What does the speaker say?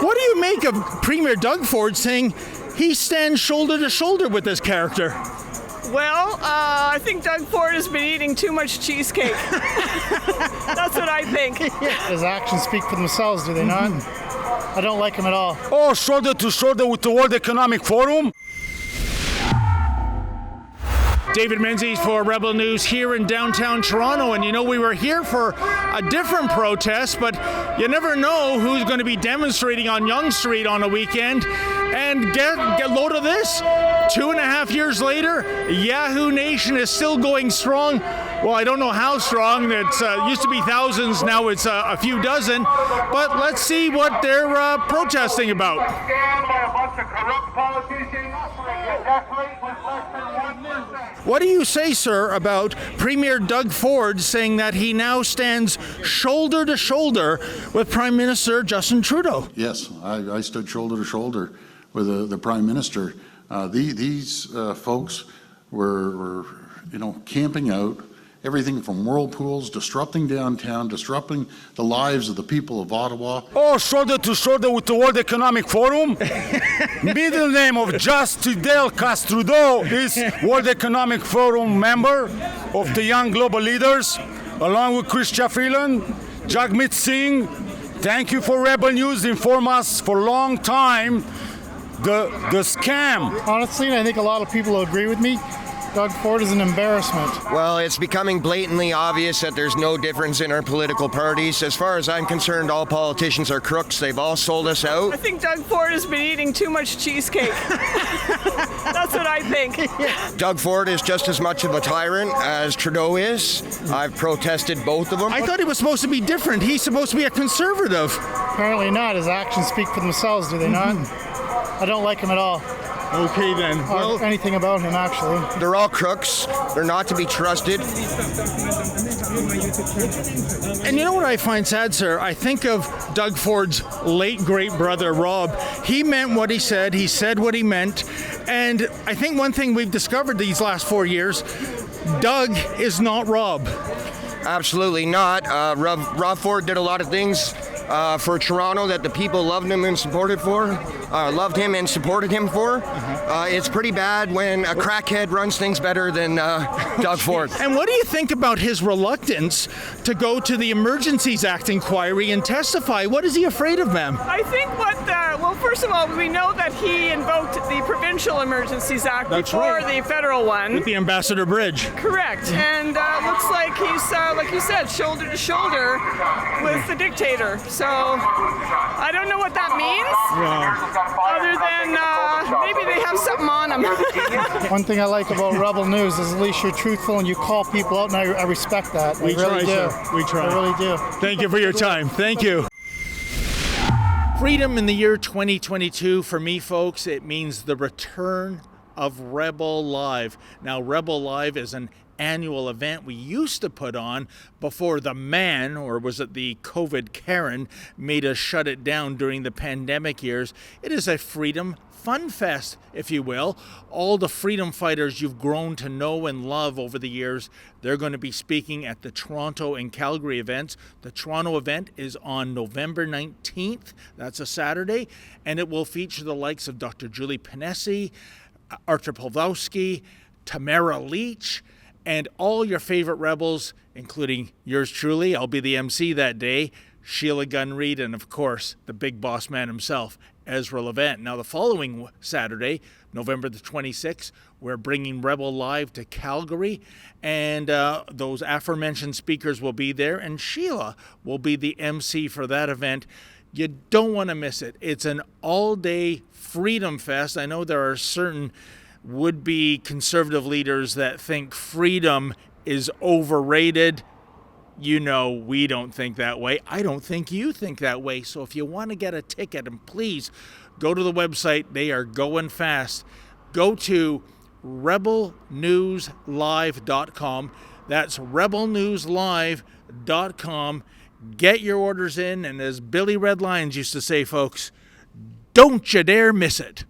What do you make of Premier Doug Ford saying he stands shoulder to shoulder with this character? Well, I think Doug Ford has been eating too much cheesecake. That's what I think. His actions speak for themselves, do they not? I don't like him at all. Oh, shoulder to shoulder with the World Economic Forum? David Menzies for Rebel News here in downtown Toronto. And you know, we were here for a different protest, but you never know who's going to be demonstrating on Yonge Street on a weekend. And get load of this. 2.5 years later, Yahoo Nation is still going strong. Well, I don't know how strong. It used to be thousands, now it's a few dozen. But let's see what they're protesting about. What do you say, sir, about Premier Doug Ford saying that he now stands shoulder to shoulder with Prime Minister Justin Trudeau? Yes, I stood shoulder to shoulder with the Prime Minister. These folks were camping out, everything from whirlpools, disrupting downtown, disrupting the lives of the people of Ottawa. Oh, shoulder to shoulder with the World Economic Forum? Middle name of Justin Trudeau is World Economic Forum member of the Young Global Leaders, along with Chrystia Freeland, Jagmeet Singh. Thank you for Rebel News. Inform us for a long time the scam. Honestly, and I think a lot of people will agree with me, Doug Ford is an embarrassment. Well, it's becoming blatantly obvious that there's no difference in our political parties. As far as I'm concerned, all politicians are crooks. They've all sold us out. I think Doug Ford has been eating too much cheesecake. That's what I think. Doug Ford is just as much of a tyrant as Trudeau is. I've protested both of them. I thought he was supposed to be different. He's supposed to be a conservative. Apparently not. His actions speak for themselves, do they not? I don't like him at all. Okay then. Well, anything about him, actually. They're all crooks. They're not to be trusted. And you know what I find sad, sir? I think of Doug Ford's late great brother, Rob. He meant what he said what he meant. And I think one thing we've discovered these last 4 years, Doug is not Rob. Absolutely not. Rob Ford did a lot of things for Toronto that the people loved him and supported him for. It's pretty bad when a crackhead runs things better than Doug Ford. And what do you think about his reluctance to go to the Emergencies Act inquiry and testify? What is he afraid of, ma'am? I think well, first of all, we know that he invoked the Provincial Emergencies Act before the federal one. With the Ambassador Bridge. Correct. And looks like he's, like you said, shoulder to shoulder with the dictator. So I don't know what that means, other than maybe they have something on him. One thing I like about Rebel News is at least you're truthful and you call people out, and I respect that. We really try, do. sir. We try. I really do. Thank you for your time. Thank you. Freedom in the year 2022, for me, folks, it means the return of Rebel Live. Now, Rebel Live is an annual event we used to put on before the man, or was it the COVID Karen, made us shut it down during the pandemic years. It is a freedom fun fest, if you will. All the freedom fighters you've grown to know and love over the years, they're going to be speaking at the Toronto and Calgary events. The Toronto event is on November 19th. That's a Saturday, and it will feature the likes of Dr. Julie Ponesse, Artur Pawlowski, Tamara Leach, and all your favorite rebels, including yours truly. I'll be the MC that day, Sheila Gunn Reid, and of course, the big boss man himself, Ezra Levant. Now, the following Saturday, November the 26th, we're bringing Rebel Live to Calgary, and those aforementioned speakers will be there, and Sheila will be the MC for that event. You don't want to miss it. It's an all-day freedom fest. I know there are certain would-be conservative leaders that think freedom is overrated. You know, we don't think that way. I don't think you think that way. So if you want to get a ticket, and please go to the website. They are going fast. Go to rebelnewslive.com. That's rebelnewslive.com. Get your orders in. And as Billy Red Lions used to say, folks, don't you dare miss it.